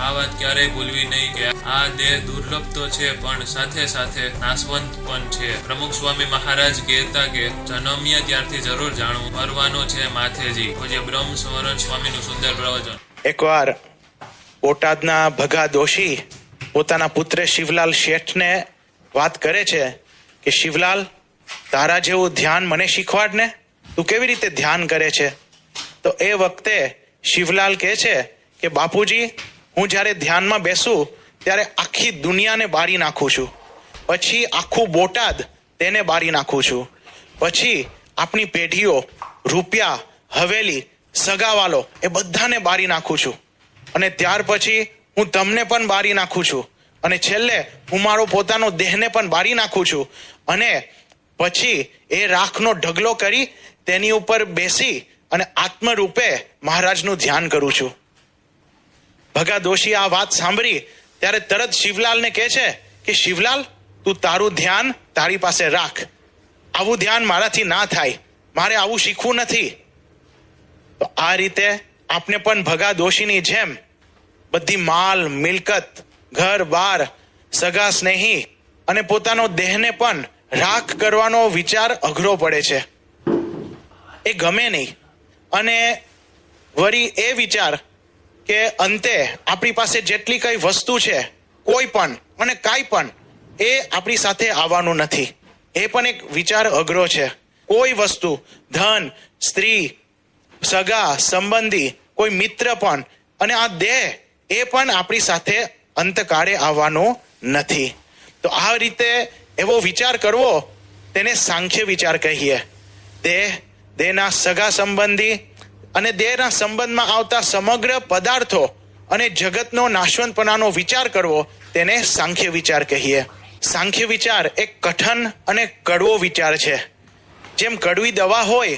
આ વાત ક્યારેય ભૂલવી નહીં કે આ દેહ દુર્લભ તો છે પણ સાથે સાથે નાશવંત પણ છે. પ્રમુખ સ્વામી મહારાજ કહેતા કે જન્મ્યા ત્યારથી જરૂર જાણવું, મરવાનો છે માથેજી. પૂજ્ય બ્રહ્મ સ્વરણ સ્વામીનું સુંદર પ્રવચન. એકવાર બોટાદના ભગા દોશી પોતાના પુત્ર શિવલાલ શેઠને વાત કરે છે કે શિવલાલ, તારા જેવું ધ્યાન મને શીખવાડ ને, તું કેવી રીતે ધ્યાન કરે છે? તો એ વખતે શિવલાલ કહે છે કે બાપુજી, હું જ્યારે ધ્યાનમાં બેસું ત્યારે આખી દુનિયાને બારી નાખું છું, પછી આખું બોટાદ તેને બારી નાખું છું, પછી આપણી પેઢીઓ, રૂપિયા, હવેલી, સગાવાલો એ બધાને બારી નાખું છું, અને ત્યાર પછી હું તમને પણ બારી નાખું છું, અને છેલ્લે હું મારો પોતાનો દેહને પણ બારી નાખું છું, અને પછી એ રાખનો ઢગલો કરી તેની ઉપર બેસી અને આત્મરૂપે મહારાજનું ધ્યાન કરું છું. ભગા દોશી આ વાત સાંભળી ત્યારે તરત શિવલાલને કહે છે કે શિવલાલ, તું તારું ધ્યાન તારી પાસે રાખ, આવું ધ્યાન મારાથી ના થાય, મારે આવું શીખવું નથી. તો આ રીતે આપણે પણ ભગા દોશીની જેમ બધી માલ મિલકત, ઘર બાર, સગા સ્નેહી અને પોતાનો દેહને પણ રાખ કરવાનો વિચાર અઘરો પડે છે, એ ગમે નહીં. અને વળી એ વિચાર કે અંતે આપણી પાસે જેટલી કઈ વસ્તુ છે, કોઈ પણ અને કાંઈ પણ એ આપણી સાથે આવવાનું નથી, એ પણ એક વિચાર અઘરો છે. કોઈ વસ્તુ, ધન, સ્ત્રી, સગા સંબંધી, કોઈ મિત્ર પણ, અને આ દેહ એ પણ આપણી સાથે અંતકાળે આવવાનો નથી. તો આ રીતે એવો વિચાર કરવો તેને સાંખ્ય વિચાર કહીએ. દેહના સગા સંબંધી અને દેહના સંબંધમાં આવતા સમગ્ર પદાર્થો અને જગતનો નાશવંતપણાનો વિચાર કરવો તેને સાંખ્ય વિચાર કહીએ. સાંખ્ય વિચાર એક કઠન અને કડવો વિચાર છે. જેમ કડવી દવા હોય,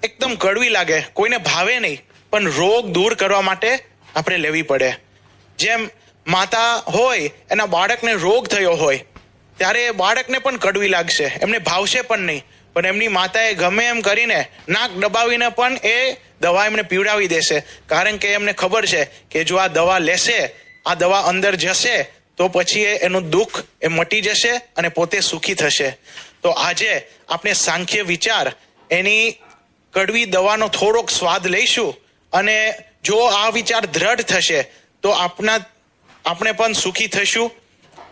એકદમ કડવી લાગે, કોઈને ભાવે નહીં, પણ રોગ દૂર કરવા માટે આપણે લેવી પડે. જેમ માતા હોય, એના બાળકને રોગ થયો હોય ત્યારે એ બાળકને પણ કડવી લાગશે, એમને ભાવશે પણ નહીં, પણ એમની માતાએ ગમે એમ કરીને નાક દબાવીને પણ એ દવા એમને પીવડાવી દેશે, કારણ કે એમને ખબર છે કે જો આ દવા લેશે, આ દવા અંદર જશે તો પછી એનું દુઃખ એ મટી જશે અને પોતે સુખી થશે. તો આજે આપણે સાંખ્ય વિચાર એની કડવી દવાનો થોડોક સ્વાદ લઈશું, અને જો આ વિચાર દ્રઢ થશે તો આપણે પણ સુખી થશું,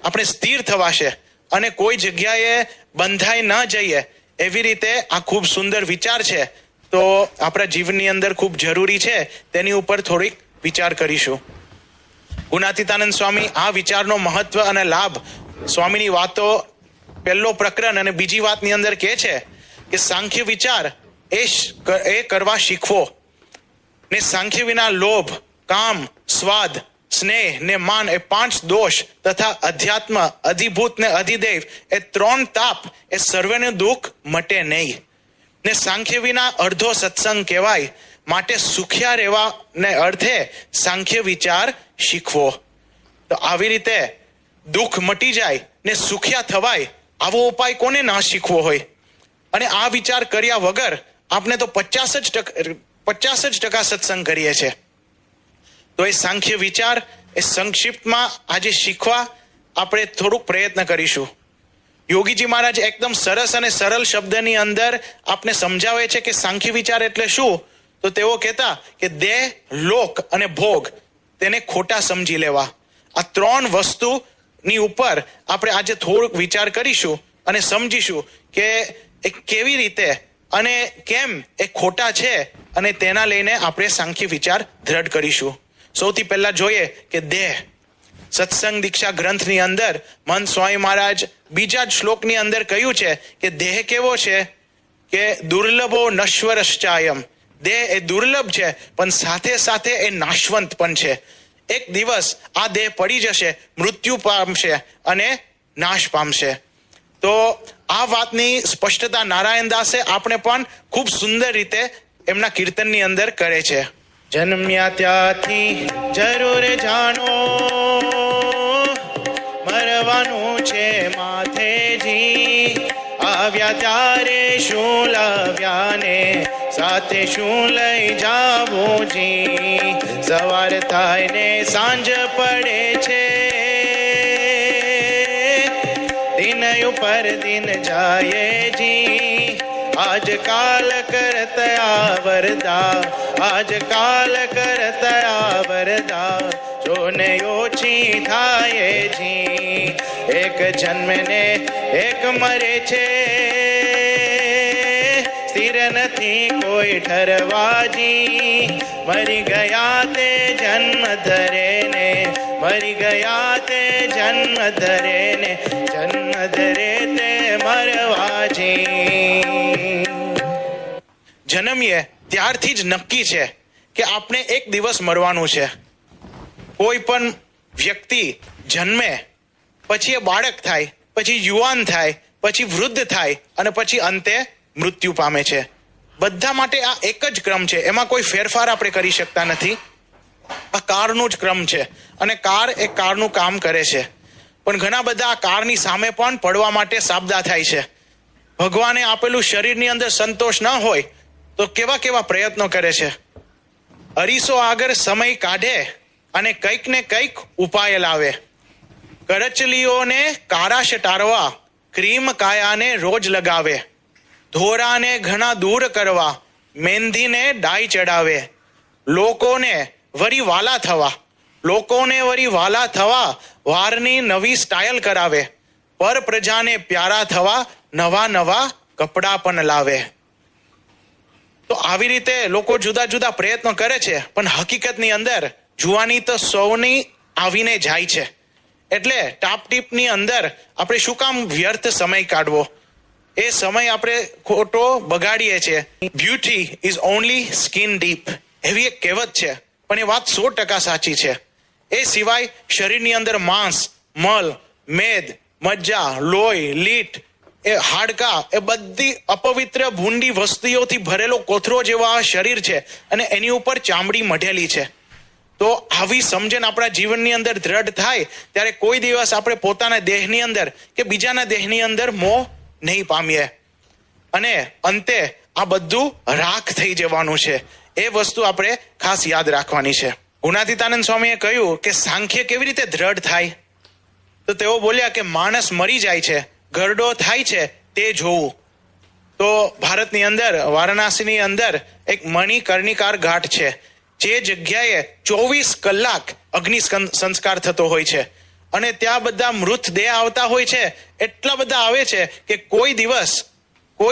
આપણે સ્થિર થવાશે અને કોઈ જગ્યાએ બંધાઈ ન જઈએ. એવી રીતે આ ખૂબ સુંદર વિચાર છે, તો આપણા જીવનની અંદર ખૂબ જરૂરી છે, તેની ઉપર થોડીક વિચાર કરીશું. ગુણાતીતાનંદ સ્વામી આ વિચારનો મહત્વ અને લાભ સ્વામીની વાતો પહેલો પ્રકરણ અને બીજી વાતની અંદર કહે છે કે સાંખ્ય વિચાર એ કરવા શીખવો ને સાંખ્ય વિના લોભ, કામ, સ્વાદ, સ્નેહ ને માન એ 5 દોષ તથા અધ્યાત્મ, અધિભૂત ને અધિદેવ એ 3 તાપ એ સર્વેનું દુઃખ મટે નહીં. ને સાંખ્ય વિના અડધો સત્સંગ કહેવાય, માટે સુખ્યા રહેવા ને અર્થે સાંખ્ય વિચાર શીખવો. તો આવી રીતે દુઃખ મટી જાય ને સુખ્યા થવાય, આવો ઉપાય કોને ના શીખવો હોય? અને આ વિચાર કર્યા વગર આપણે તો 50% સત્સંગ કરીએ છીએ. તો એ સાંખ્ય વિચાર એ સંક્ષિપ્તમાં આજે શીખવા આપણે થોડુંક પ્રયત્ન કરીશું. યોગીજી મહારાજ એકદમ સરસ અને સરળ શબ્દની અંદર આપને સમજાવે છે કે સાંખ્ય વિચાર એટલે શું. તો તેઓ કહેતા કે દેહ, લોક અને ભોગ તેને ખોટા સમજી લેવા. આ 3 વસ્તુની ઉપર આપણે આજે થોડુંક વિચાર કરીશું અને સમજીશું કે એ કેવી રીતે અને કેમ એ ખોટા છે, અને તેના લઈને આપણે સાંખ્ય વિચાર દ્રઢ કરીશું. સૌથી પહેલા જોઈએ કે દેહ. સત્સંગ દીક્ષા ગ્રંથની અંદર મહંત સ્વામી મહારાજ બીજા જ શ્લોકની અંદર કહ્યું છે કે દેહ કેવો છે કે દુર્લભો નશ્વરશ્ચાયમ. દેહ એ દુર્લભ છે, પણ સાથે સાથે એ નાશવંત પણ છે. એક દિવસ આ દેહ પડી જશે, મૃત્યુ પામશે અને નાશ પામશે. તો આ વાતની સ્પષ્ટતા નારાયણદાસે આપણે પણ ખૂબ સુંદર રીતે એમના કીર્તનની અંદર કરે છે. જન્મ્યા ત્યાંથી જરૂર જાણો, મરવાનું છે માથેજી, આવ્યા ત્યારે શું લાવ્યા ને સાથે શું લઈ જાવું જી? સવાર થાય ને સાંજ પડે છે, દિન ઉપર દિન જાય જી. આજકાલ કરતા વરદા, આજકાલ કરતા વરદા જોને ઓછી થાય જી. એક જન્મે ને એક મરે છે, સ્થિર નથી કોઈ ઠરવાજી. મરી ગયા તે જન્મ ધરે ને, મરી ગયા તે જન્મ ધરે ને, જન્મ ધરે તે મરવાજી. જન્મીએ ત્યારથી જ નક્કી છે કે આપણે એક દિવસ મરવાનું છે. કોઈ પણ વ્યક્તિ જન્મે પછી એ બાળક થાય, પછી યુવાન થાય, પછી વૃદ્ધ થાય અને પછી અંતે મૃત્યુ પામે છે. બધા માટે આ એક જ ક્રમ છે, એમાં કોઈ ફેરફાર આપણે કરી શકતા નથી. આ કાળનું જ ક્રમ છે અને કાળ એ કાળનું કામ કરે છે. પણ ઘણા બધા આ કાળની સામે પણ પડવા માટે સાબદા થાય છે. ભગવાને આપેલું શરીરની અંદર સંતોષ ન હોય તો કેવા કેવા પ્રયત્નો કરે છે. અરીસો આગળ સમય કાઢે અને કંઈક ને કંઈક ઉપાય લાવે. કરચલીઓને કારાશ ટાળવા ક્રીમ કાયાને રોજ લગાવે. ધોરાને ઘણા દૂર કરવા મહેંદીને ડાઈ ચડાવે. લોકોને વરી વાલા થવા, લોકોને વરી વાલા થવા વારની નવી સ્ટાઇલ કરાવે. પર પ્રજાને પ્યારા થવા નવા નવા કપડાં પણ લાવે. તો આવી રીતે લોકો જુદા જુદા પ્રયત્નો કરે છે, પણ હકીકતની અંદર જુવાની તો સૌની આવીને જાય છે. એટલે ટાપટીપની અંદર આપણે શું કામ વ્યર્થ સમય કાઢવો? એ સમય આપણે ખોટો બગાડીએ છીએ. Beauty is only skin deep, એવી એક કહેવત છે, પણ એ વાત 100% સાચી છે. એ સિવાય શરીરની અંદર માંસ, મલ, મેદ, મજ્જા, લોહી, લીટ, એ હાડકા, એ બધી અપવિત્ર ભૂંડી વસ્તુઓથી ભરેલો કોથરો જેવો આ શરીર છે અને એની ઉપર ચામડી મઢેલી છે. તો આવી સમજણ આપણા જીવનની અંદર દ્રઢ થાય ત્યારે કોઈ દિવસ આપણે પોતાના દેહની અંદર કે બીજાના દેહની અંદર મોહ નહીં પામીએ અને અંતે આ બધું રાખ થઈ જવાનું છે. એ વસ્તુ આપણે ખાસ યાદ રાખવાની છે. ગુણાતીતાનંદ સ્વામીએ કહ્યું કે સાંખ્ય કેવી રીતે દ્રઢ થાય? તો તેઓ બોલ્યા કે માણસ મરી જાય છે, ગરડો થાય છે તે જોવું. તો ભારતની અંદર વારાણસીની અંદર એક મણિકર્ણિકાર ઘાટ છે, જે જગ્યાએ 24 કલાક અગ્નિ સંસ્કાર થતો હોય છે અને ત્યાં બધા મૃતદેહ આવતા હોય છે. એટલા બધા આવે છે કે કોઈ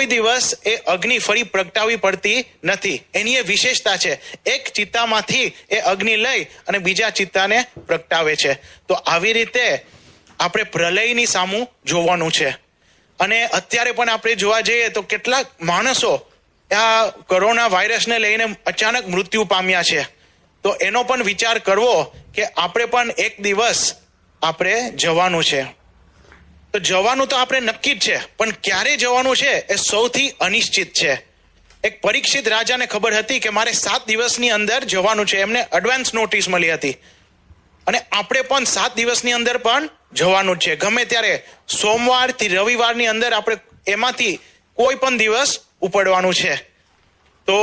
દિવસ એ અગ્નિ ફરી પ્રગટાવી પડતી નથી. એની એ વિશેષતા છે. એક ચિત્તામાંથી એ અગ્નિ લઈ અને બીજા ચિત્તાને પ્રગટાવે છે. તો આવી રીતે આપણે પ્રલયની સામું જોવાનું છે. અને અત્યારે પણ આપણે જોવા જઈએ તો કેટલાક માણસો આ કોરોના વાયરસને લઈને અચાનક મૃત્યુ પામ્યા છે. તો એનો પણ વિચાર કરવો કે આપણે પણ એક દિવસ આપણે જવાનું છે. તો જવાનું તો આપણે નક્કી જ છે, પણ ક્યારે જવાનું છે એ સૌથી અનિશ્ચિત છે. એક પરીક્ષિત રાજાને ખબર હતી કે મારે 7 દિવસની અંદર જવાનું છે. એમને એડવાન્સ નોટિસ મળી હતી અને આપણે પણ 7 દિવસની અંદર પણ જવાનું છે. ગમે ત્યારે સોમવારથી રવિવારની અંદર આપણે એમાંથી કોઈ પણ દિવસ ઉપડવાનું છે. તો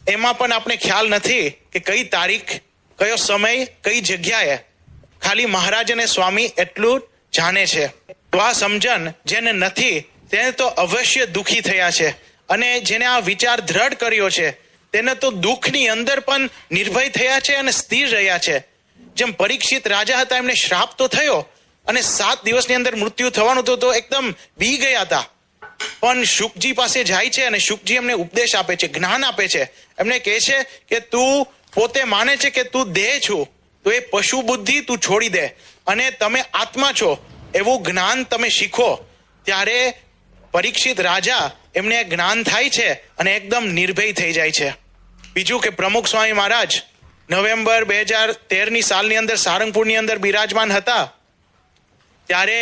એમાં પણ આપણે ખ્યાલ નથી કે કઈ તારીખ, કયો સમય, કઈ જગ્યાએ. ખાલી મહારાજ અને સ્વામી એટલું જાણે છે. તો આ સમજણ જેને નથી તેને તો અવશ્ય દુઃખી થયા છે અને જેને આ વિચાર દ્રઢ કર્યો છે તેને તો દુઃખની અંદર પણ નિર્ભય થયા છે અને સ્થિર રહ્યા છે. જેમ પરીક્ષિત રાજા હતા, એમને શ્રાપ તો થયો અને 7 દિવસની અંદર મૃત્યુ થવાનું તો એકદમ બી ગયા હતા. પણ શુકજી પાસે જાય છે અને શુકજી એમને ઉપદેશ આપે છે, જ્ઞાન આપે છે. એમને કહે છે કે તું પોતે માને છે કે તું દેહ છું, તો એ પશુ બુદ્ધિ તું છોડી દે અને તમે આત્મા છો એવું જ્ઞાન તમે શીખો. ત્યારે પરીક્ષિત રાજા એમને જ્ઞાન થાય છે અને એકદમ નિર્ભય થઈ જાય છે. બીજું કે પ્રમુખ સ્વામી મહારાજ નવેમ્બર 2013ની સાલની અંદર સારંગપુરની અંદર બિરાજમાન હતા. ત્યારે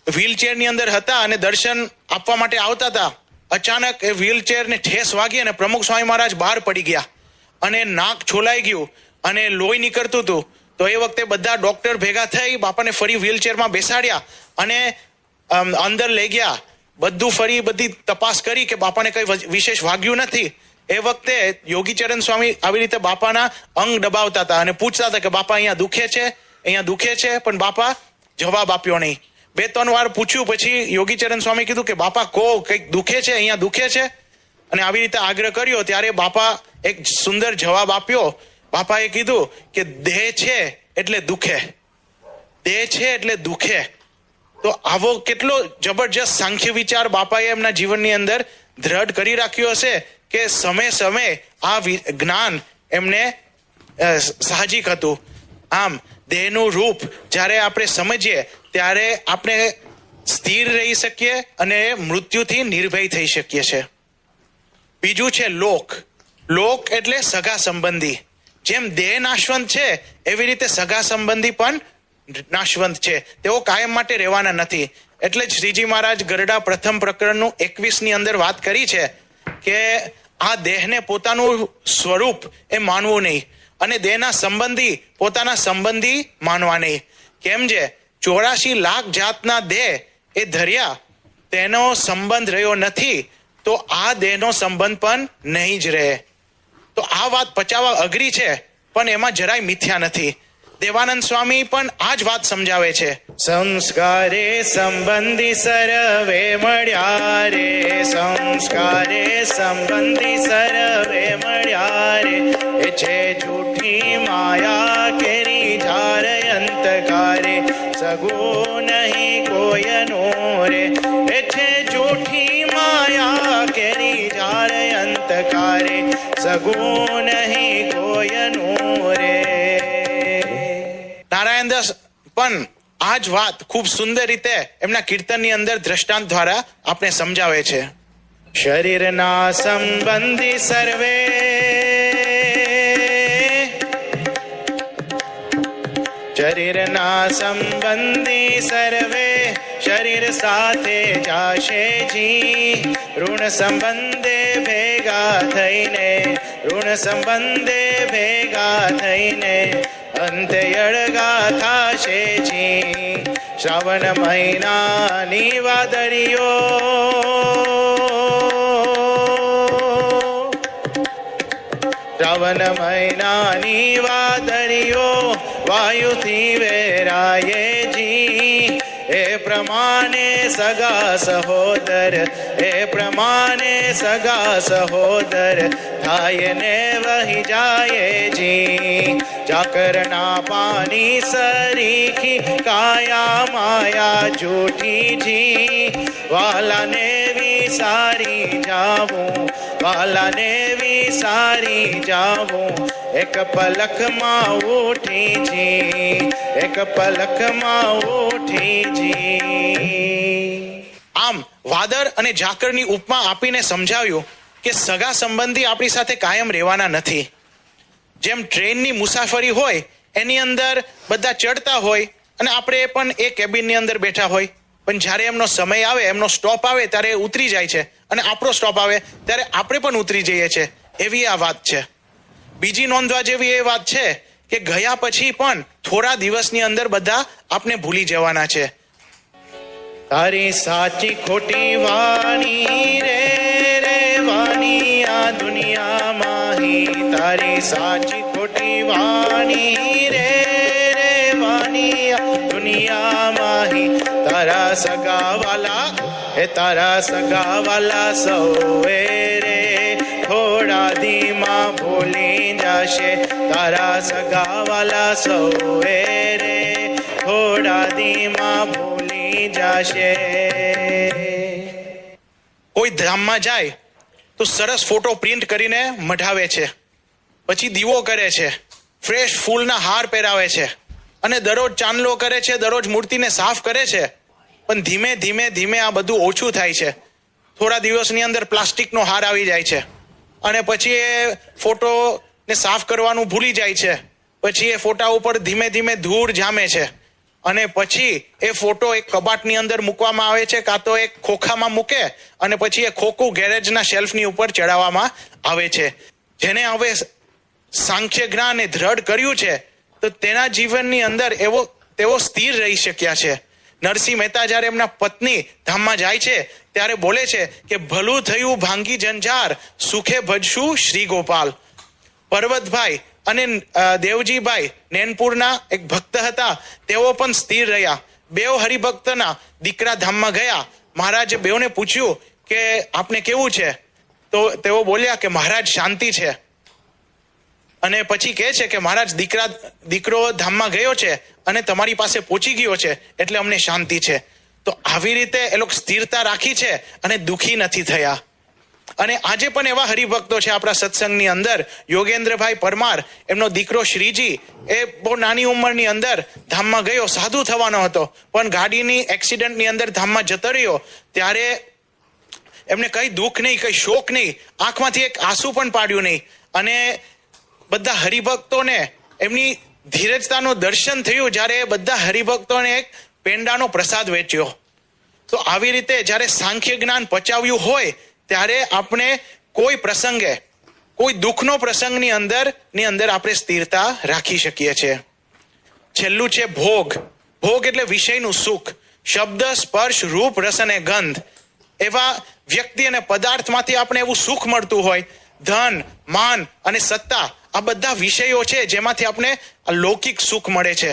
વ્હીલચેરની અંદર હતા અને દર્શન આપવા માટે આવતા હતા. અચાનક એ વ્હીલચેરને ઠેસ વાગી અને પ્રમુખ સ્વામી મહારાજ બહાર પડી ગયા અને નાક છોલાઈ ગયું અને લોહી નીકળતું હતું. તો એ વખતે બધા ડોક્ટર ભેગા થઈ બાપાને ફરી વ્હીલચેરમાં બેસાડ્યા અને અંદર લઈ ગયા. બધી તપાસ કરી કે બાપાને કઈ વિશેષ વાગ્યું નથી. એ વખતે યોગીચરણ સ્વામી આવી રીતે બાપાના અંગ દબાવતા હતા અને પૂછતા હતા કે બાપા અહીંયા દુખે છે, અહીંયા દુખે છે, પણ બાપા જવાબ આપ્યો નહીં. 2-3 વાર પૂછ્યું પછી યોગીચરણ સ્વામી કીધું કે બાપા કહો, કંઈક દુખે છે, અહીંયા દુખે છે. અને આવી રીતે આગ્રહ કર્યો ત્યારે બાપા એક સુંદર જવાબ આપ્યો. બાપાએ કીધું કે દેહ છે એટલે દુખે, દેહ છે એટલે દુખે. તો આવો કેટલો જબરજસ્ત સાંખ્ય વિચાર બાપાએ એમના જીવનની અંદર દ્રઢ કરી રાખ્યો હશે કે સમય સમય આ જ્ઞાન એમને સાહજિક હતું. આમ દેહનું રૂપ જ્યારે આપણે સમજીએ ત્યારે આપણે સ્થિર રહી શકીએ અને મૃત્યુથી નિર્ભય થઈ શકીએ છીએ. બીજું છે લોક. લોક એટલે સગા સંબંધી. જેમ દેહ નાશવંત છે એવી રીતે સગા સંબંધી પણ નાશવંત છે, તેઓ કાયમ માટે રહેવાના નથી. એટલે જ શ્રીજી મહારાજ ગરડા પ્રથમ પ્રકરણનું 21 અંદર વાત કરી છે કે આ દેહને પોતાનું સ્વરૂપ એ માનવું નહીં અને દેહના સંબંધી પોતાના સંબંધી માનવા નહીં. કેમ છે 84 લાખ જાતના દેહ એ ધર્યા, તેનો સંબંધ રહ્યો નથી, તો આ દેહનો સંબંધ પણ નહીં જ રહે. તો આ વાત પચાવવા અઘરી છે, પણ એમાં જરાય મિથ્યા નથી. દેવાનંદ સ્વામી પણ આ જ વાત સમજાવે છે. સંસ્કારે સંબંધી સર્વે મળ્યા રે, સંસ્કારે સંબંધી સર્વે મળ્યા રે. એ છે જૂઠી માયા કેરી ઝાર અંતકારે, સગો નહીં કોયનો રે. એ છે જૂઠી માયા કેરી ઝાર અંતકારે, સગો નહીં કોયનો રે. નારાયણદાસ પણ આ જ વાત ખૂબ સુંદર રીતે એમના કીર્તનની અંદર દ્રષ્ટાંત દ્વારા આપણે સમજાવે છે. શરીરના સંબંધી સર્વે, શરીરના સંબંધી સર્વે શરીર સાથે જાશે જી. ઋણ સંબંધે ભેગા થઈને, ઋણ સંબંધે ભેગા થઈને અંતે અળગા થાશે જી. શ્રાવણ મહિનાની વાદળીઓ, શ્રાવણ મહિનાની વાદળીઓ વાયુથી વેરાયે જી. એ પ્રમાણે સગા સહોદર, એ પ્રમાણે સગા સહોદર થાય ને વહી જાય જી. ચાકરના પાણી સરીખી કાયા માયા જૂઠી જી. વાલાને વિસારી જાવું, વાલાને વિસારી જાવું, એક પલકમાં ઉઠી જી, એક પલકમાં ઉઠી જી. આમ વાદળ અને ઝાકળની ઉપમા આપીને સમજાવ્યું કે સગા સંબંધી આપણી સાથે કાયમ રહેવાના નથી. જેમ ટ્રેનની મુસાફરી હોય એની અંદર બધા ચડતા હોય અને આપણે પણ એ કેબિનની અંદર બેઠા હોય, પણ જ્યારે એમનો સમય આવે, એમનો સ્ટોપ આવે ત્યારે એ ઉતરી જાય છે અને આપણો સ્ટોપ આવે ત્યારે આપણે પણ ઉતરી જઈએ છીએ. એવી આ વાત છે. બીજી નોંધવા જેવી એ વાત છે કે ગયા પછી પણ થોડા દિવસની અંદર બધા આપણે ભૂલી જવાના છે. તારી સાચી ખોટી વાણી રે રે વાણી આ દુનિયામાં હી. તારી સાચી ખોટી વાણી રે રે વાણી આ દુનિયામાં હી. તારા સગાવાલા, એ તારા સગાવાલા સૌએ રે થોડા ધીમા ભૂલી જશે. તારા સગાવાલા સૌએ રે થોડા ધીમા ભૂલી જશે. કોઈ ધામમાં જાય તો સરસ ફોટો પ્રિન્ટ કરીને મઢાવે છે, પછી દીવો કરે છે, ફ્રેશ ફૂલના હાર પહેરાવે છે અને દરરોજ ચાંદલો કરે છે, દરરોજ મૂર્તિને સાફ કરે છે. પણ ધીમે ધીમે ધીમે આ બધું ઓછું થાય છે. થોડા દિવસની અંદર પ્લાસ્ટિકનો હાર આવી જાય છે અને પછી એ ફોટોને સાફ કરવાનું ભૂલી જાય છે. પછી એ ફોટા ઉપર ધીમે ધીમે ધૂળ જામે છે અને પછી એ ફોટો એક કબાટની અંદર મૂકવામાં આવે છે, કાં તો એક ખોખામાં મૂકે અને પછી એ ખોખું ગેરેજના શેલ્ફની ઉપર ચડાવવામાં આવે છે. જેને હવે સાંખ્ય જ્ઞાને દ્રઢ કર્યું છે તો તેના જીવનની અંદર તેઓ સ્થિર રહી શક્યા છે. નરસિંહ મહેતા જ્યારે એમના પત્ની ધામમાં જાય છે ત્યારે બોલે છે કે ભલું થયું ભાંગી જંજાર, સુખે ભજશું શ્રી ગોપાલ. પર્વતભાઈ અને દેવજીભાઈ નૈનપુરના એક ભક્ત હતા, તેઓ પણ સ્થિર રહ્યા. બેવ હરિભક્તના દીકરા ધામમાં ગયા. મહારાજે બેવને પૂછ્યું કે આપને કેવું છે? તો તેઓ બોલ્યા કે મહારાજ શાંતિ છે. અને પછી કહે છે કે મહારાજ દીકરો ધામમાં ગયો છે અને તમારી પાસે પહોંચી ગયો છે એટલે અમને શાંતિ છે. તો આવી રીતે એ લોકો સ્થિરતા રાખી છે અને દુઃખી નથી થયા. અને આજે પણ એવા હરિભક્તો છે આપણા સત્સંગની અંદર. યોગેન્દ્રભાઈ પરમાર, એમનો દીકરો શ્રીજી, એ બહુ નાની ઉંમરની અંદર ધામમાં ગયો, સાધુ થવાનો હતો, પણ ગાડીની એક્સિડન્ટની અંદર ધામમાં જતો રહ્યો. ત્યારે એમને કઈ દુઃખ નહીં, કઈ શોક નહીં, આંખમાંથી એક આંસુ પણ પાડ્યું નહીં. અને બધા હરિભક્તોને એમની ધીરજતાનું દર્શન થયું જ્યારે બધા હરિભક્તોને એક પેંડાનો પ્રસાદ વેચ્યો. તો આવી રીતે જ્યારે સાંખ્ય જ્ઞાન પચાવ્યું હોય ત્યારે આપણે કોઈ પ્રસંગે, કોઈ દુઃખનો પ્રસંગની અંદર આપણે સ્થિરતા રાખી શકીએ છીએ. છેલ્લું છે ભોગ. ભોગ એટલે વિષયનું સુખ. શબ્દ, સ્પર્શ, રૂપ, રસ અને ગંધ, એવા વ્યક્તિ અને પદાર્થમાંથી આપણે એવું સુખ મળતું હોય. ધન, માન અને સત્તા, આ બધા વિષયો છે જેમાંથી આપણે લૌકિક સુખ મળે છે.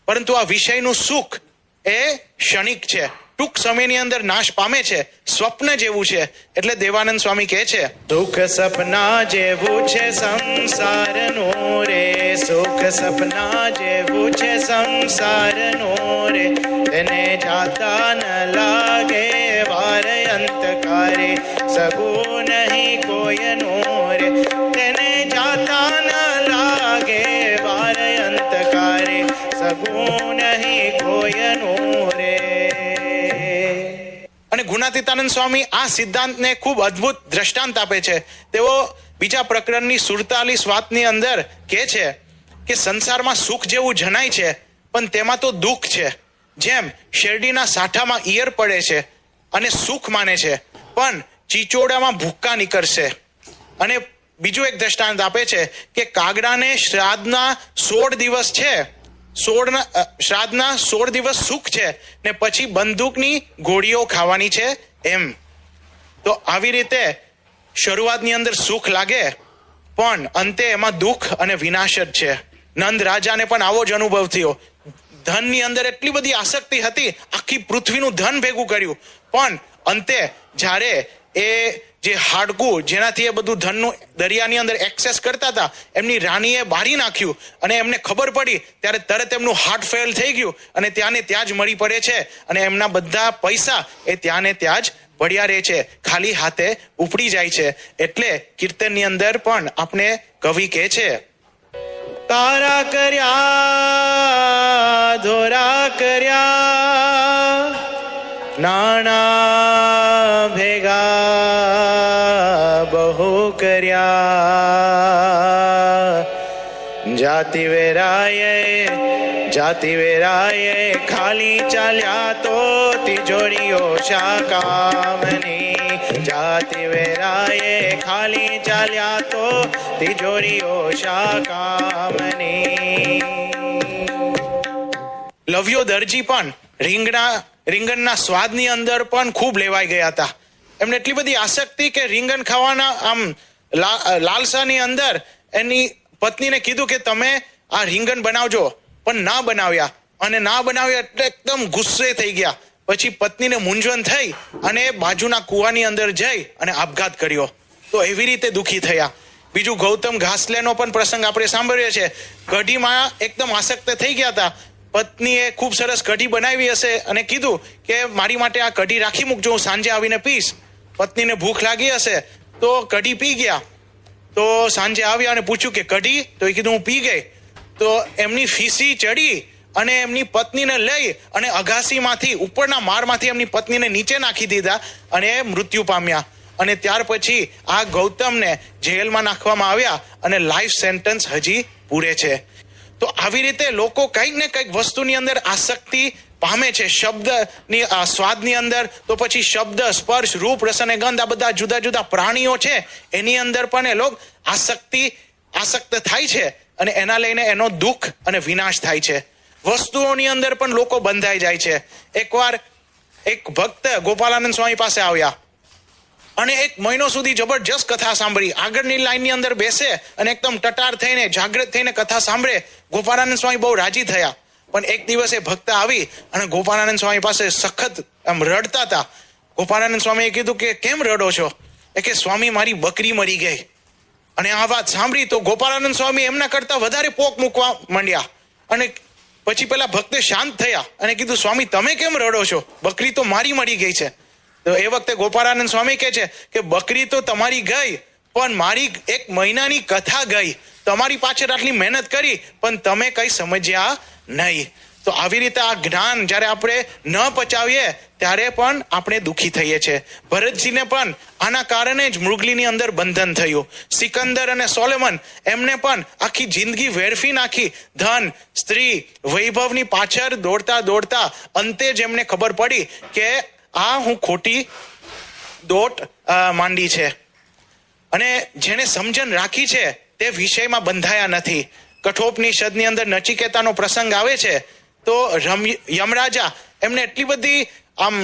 પરંતુ આ વિષયનું સુખ એ ક્ષણિક છે, ટૂંક સમયની અંદર નાશ પામે છે, સ્વપ્ન જેવું છે. એટલે દેવાનંદ સ્વામી કહે છે, સુખ સપના જેવું છે સંસારનું રે, સુખ સપના જેવું છે સંસારનું રે, તેને જાતા ન લાગે વાર અંતકારે, સગું નહીં કોઈનું રે, તેને જાતા ન લાગે વાર અંતકારે, સગું નહીં કોઈનું રે. અને ગુણાતીતાનંદ સ્વામી આ સિદ્ધાંતને ખૂબ અદ્ભુત દ્રષ્ટાંત આપે છે. તેઓ બીજા પ્રકરણની 47 વાતની અંદર કહે છે કે સંસારમાં સુખ જેવું જણાય છે પણ તેમાં તો દુઃખ છે. જેમ શેરડીના સાઠામાં ઈયર પડે છે અને સુખ માને છે, પણ ચીચોડામાં ભૂક્કા નીકળશે. અને બીજું એક દ્રષ્ટાંત આપે છે કે કાગડાને શ્રાદ્ધના 16 દિવસ છે, શ્રાદ્ધના 16 દિવસ સુખ છે ને પછી બંદૂકની ગોળીઓ ખાવાની છે એમ. તો આવી રીતે શરૂઆતની અંદર સુખ લાગે પણ અંતે એમાં દુઃખ અને વિનાશ જ છે. નંદ રાજાને પણ આવો જ અનુભવ થયો. ધનની અંદર એટલી બધી આસક્તિ હતી, આખી પૃથ્વીનું ધન ભેગું કર્યું, પણ અંતે જ્યારે એ જે હાડકું જેનાથી એ બધું ધનનું દરિયાની અંદર એક્સેસ કરતા હતા, એમની રાણીએ બારી નાખ્યું અને એમને ખબર પડી ત્યારે તરત એમનું હાર્ટ ફેલ થઈ ગયું અને ત્યાં ને ત્યાં જ મરી પડે છે. અને એમના બધા પૈસા એ ત્યાં ને ત્યાં જ પડ્યા રહે છે, ખાલી હાથે ઉપડી જાય છે. એટલે કીર્તનની અંદર પણ આપણે કવિ કહે છે, તારા કર્યા ધોરા કર્યા, નાણા ભેગા બહુ કર્યા, જાતિ વેરાયે ખાલી ચાલ્યા તો તિજોરીઓ શા કામની, જાતિ વેરાયે ખાલી ચાલ્યા તો તિજોરીઓ શા કામની. લવ્યો દરજી પણ રીંગણના સ્વાદની અંદર પણ ખૂબ લેવાઈ ગયા હતા. એમને એટલી બધી આસક્તિ કે રીંગણ ખાવાના આમ લાલસાની અંદર એની પત્નીને કીધું કે તમે આ રીંગણ બનાવજો, પણ ના બનાવ્યા. અને ના બનાવ્યા એટલે એકદમ ગુસ્સે થઈ ગયા. પછી પત્નીને મૂંઝવણ થઈ અને બાજુના કૂવાની અંદર જઈ અને આપઘાત કર્યો. તો એવી રીતે દુઃખી થયા. બીજું ગૌતમ ઘાસલેનો પણ પ્રસંગ આપણે સાંભળ્યો છે. કઢીમાં એકદમ આસક્ત થઈ ગયા હતા. પત્નીએ ખૂબ સરસ કઢી બનાવી હશે અને કીધું કે મારી માટે આ કઢી રાખી મૂકજો, હું સાંજે આવીને પીશ. પત્નીને ભૂખ લાગી હશે તો કઢી પી ગયા. તો સાંજે આવ્યા અને પૂછ્યું કે કઢી? તો એ કીધું હું પી ગઈ. તો એમની ફીસી ચડી અને એમની પત્નીને લઈ અને અગાસીમાંથી, ઉપરના માળમાંથી એમની પત્નીને નીચે નાખી દીધા અને મૃત્યુ પામ્યા. અને ત્યાર પછી આ ગૌતમને જેલમાં નાખવામાં આવ્યા અને લાઈફ સેન્ટન્સ હજી પૂરે છે. તો આવી રીતે લોકો કંઈક ને કંઈક વસ્તુની અંદર આસક્તિ પામે છે. શબ્દની સ્વાદની અંદર, તો પછી શબ્દ, સ્પર્શ, રૂપ, રસ અને ગંધ, આ બધા જુદા જુદા પ્રાણીઓ છે એની અંદર પણ એ લોકો આસક્ત થાય છે અને એના લઈને એનો દુઃખ અને વિનાશ થાય છે. વસ્તુઓની અંદર પણ લોકો બંધાઈ જાય છે. એકવાર એક ભક્ત ગોપાલાનંદ સ્વામી પાસે આવ્યા અને 1 મહિનો સુધી જબરજસ્ત કથા સાંભળી. આગળની લાઈનની અંદર બેસે અને એકદમ ટટાર થઈને જાગૃત થઈને કથા સાંભળે. ગોપાલાનંદ સ્વામી બહુ રાજી થયા. પણ એક દિવસે ભક્ત આવી અને ગોપાલાનંદ સ્વામી પાસે સખત આમ રડતા હતા. ગોપાલાનંદ સ્વામીએ કીધું કે કેમ રડો છો? કે સ્વામી મારી બકરી મરી ગઈ. અને આ વાત સાંભળી તો ગોપાલાનંદ સ્વામી એમના કરતા વધારે પોક મૂકવા માંડ્યા. અને પછી પેલા ભક્તે શાંત થયા અને કીધું સ્વામી તમે કેમ રડો છો? બકરી તો મારી મરી ગઈ છે. તો એ વખતે ગોપાલાનંદ સ્વામી કહે છે કે બકરી તો તમારી ગઈ પણ મારી 1 મહિનાની કથા ગઈ. તમારી પાછળ આટલી મહેનત કરી પણ તમે કઈ સમજ્યા નહીં. તો આવી રીતે આ જ્ઞાન જ્યારે આપણે ન પચાવીએ ત્યારે પણ આપણે દુઃખી થઈએ છીએ. ભરતજીને પણ આના કારણે જ મૃગલીની અંદર બંધન થયું. સિકંદર અને સોલેમન એમને પણ આખી જિંદગી વેડફી નાખી. ધન, સ્ત્રી, વૈભવની પાછળ દોડતા દોડતા અંતે જ એમને ખબર પડી કે આ હું ખોટી દોટ માંડી છે. અને જેને સમજણ રાખી છે તે વિષયમાં બંધાયા નથી. કઠોપનિષદની અંદર નચિકેતાનો પ્રસંગ આવે છે તો યમરાજા એમને એટલી બધી આમ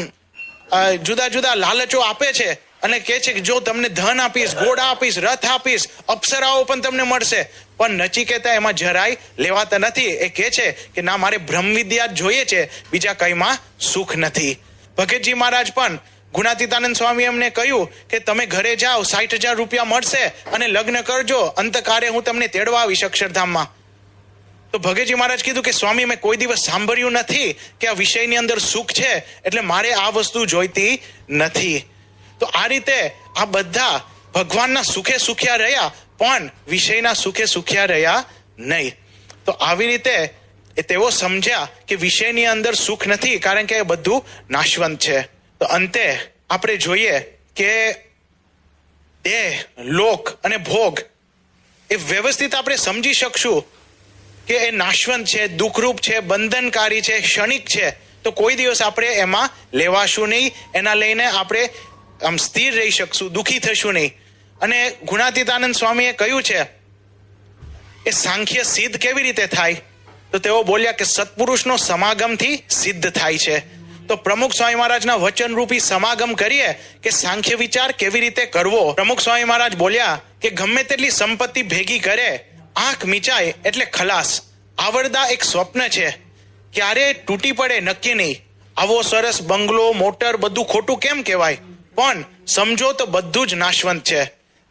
જુદા જુદા લાલચો આપે છે અને કહે છે કે જો તમને ધન આપીશ, ઘોડા આપીશ, રથ આપીશ, અપ્સરાઓ પણ તમને મળશે. પણ નચિકેતા એમાં જરાય લેવાતા નથી. એ કહે છે કે ના, મારે બ્રહ્મ વિદ્યા જ જોઈએ છે, બીજા કઈમાં સુખ નથી. ભગતજી મહારાજ પણ ગુણાતીતાનંદ સ્વામી એમને કહ્યું કે તમે ઘરે જાઓ, 60,000 રૂપિયા મળશે અને લગ્ન કરજો, અંતકારે હું તમને તેડવા આવીશ અક્ષરધામમાં. તો ભગતજી મહારાજ કીધું કે સ્વામી મેં કોઈ દિવસ સાંભળ્યું નથી કે આ વિષયની અંદર સુખ છે, એટલે મારે આ વસ્તુ જોઈતી નથી. તો આ રીતે આ બધા ભગવાનના સુખે સુખ્યા રહ્યા પણ વિષયના સુખે સુખ્યા રહ્યા નહીં. તો આવી રીતે તેઓ સમજ્યા કે વિષયની અંદર સુખ નથી, કારણ કે એ બધું નાશવંત છે. તો અંતે આપણે જોઈએ કે દેહ, લોક અને ભોગ એ વ્યવસ્થિત આપણે સમજી શકશું કે એ નાશવંત છે, દુઃખરૂપ છે, બંધનકારી છે, ક્ષણિક છે. તો કોઈ દિવસ આપણે એમાં લેવાશું નહીં. એના લઈને આપણે આમ સ્થિર રહી શકશું, દુઃખી થશું નહીં. અને ગુણાતીતાનંદ સ્વામીએ કહ્યું છે એ સાંખ્ય સિદ્ધ કેવી રીતે થાય? તો તેઓ બોલ્યા કે સત્પુરુષનો સમાગમથી સિદ્ધ થાય છે. તો પ્રમુખ સ્વામી મહારાજના વચનરૂપી સમાગમ કરીએ કે સાંખ્ય વિચાર કેવી રીતે કરવો. પ્રમુખ સ્વામી મહારાજ બોલ્યા કે ગમે તેટલી સંપત્તિ ભેગી કરે, આંખ મીચાય એટલે ખલાસ. આવરદા એક સ્વપ્ન છે, ક્યારે તૂટી પડે નક્કી નહીં. આવો સરસ બંગલો, મોટર બધું ખોટું કેમ કહેવાય? પણ સમજો તો બધું જ નાશવંત છે.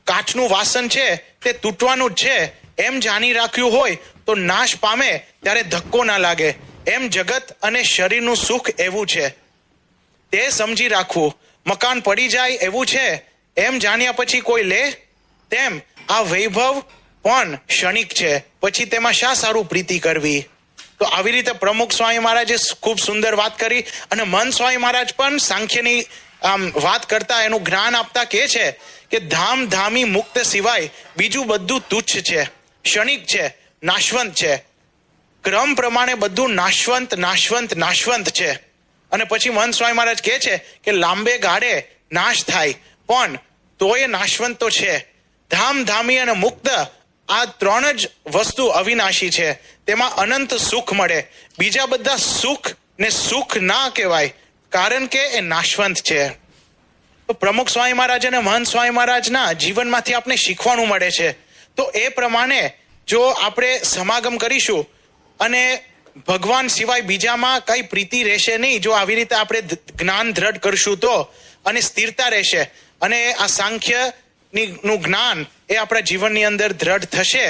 કાચનું વાસણ છે તે તૂટવાનું જ છે એમ જાણી રાખ્યું હોય તો નાશ પામે ત્યારે ધક્કો ના લાગે. એમ જગત અને શરીરનું સુખ એવું છે, તે સમજી રાખવું. મકાન પડી જાય એવું છે એમ જાણ્યા પછી કોઈ લે? તેમ આ વૈભવ પણ ક્ષણિક છે, પછી તેમાં શા સારું પ્રીતિ કરવી? તો આવી રીતે પ્રમુખ સ્વામી મહારાજે ખૂબ સુંદર વાત કરી. અને મન સ્વામી મહારાજ પણ સાંખ્યની આમ વાત કરતા એનું જ્ઞાન આપતા કહે છે કે ધામ ધામી મુક્ત સિવાય બીજું બધું તુચ્છ છે, ક્ષણિક છે, નાશવંત છે. ક્રમ પ્રમાણે બધું નાશવંત નાશવંત નાશવંત છે. અને પછી મહંત સ્વામી મહારાજ કહે છે કે લાંબે ગાળે નાશ થાય પણ તોય નાશવંત તો છે. ધામ, ધામી અને મુક્ત આ 3 જ વસ્તુ અવિનાશી છે. તેમાં અનંત સુખ મળે. બીજા બધા સુખ ને સુખ ના કહેવાય, કારણ કે એ નાશવંત છે. તો પ્રમુખ સ્વામી મહારાજ અને મહંત સ્વામી મહારાજના જીવનમાંથી આપણે શીખવાનું મળે છે. તો એ પ્રમાણે જો આપણે સમાગમ કરીશું અને ભગવાન સિવાય બીજામાં કઈ પ્રીતિ રહેશે નહીં, જો આવી રીતે આપણે જ્ઞાન દ્રઢ કરશું તો, અને સ્થિરતા રહેશે અને આ સાંખ્ય નું જ્ઞાન એ આપણા જીવનની અંદર દ્રઢ થશે.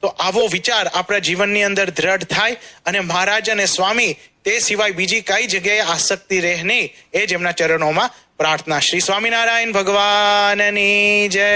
તો આવો વિચાર આપણા જીવનની અંદર દ્રઢ થાય અને મહારાજ અને સ્વામી તે સિવાય બીજી કઈ જગ્યાએ આસક્તિ રહે નહીં, એ જ એમના ચરણોમાં પ્રાર્થના. શ્રી સ્વામિનારાયણ ભગવાનની જય.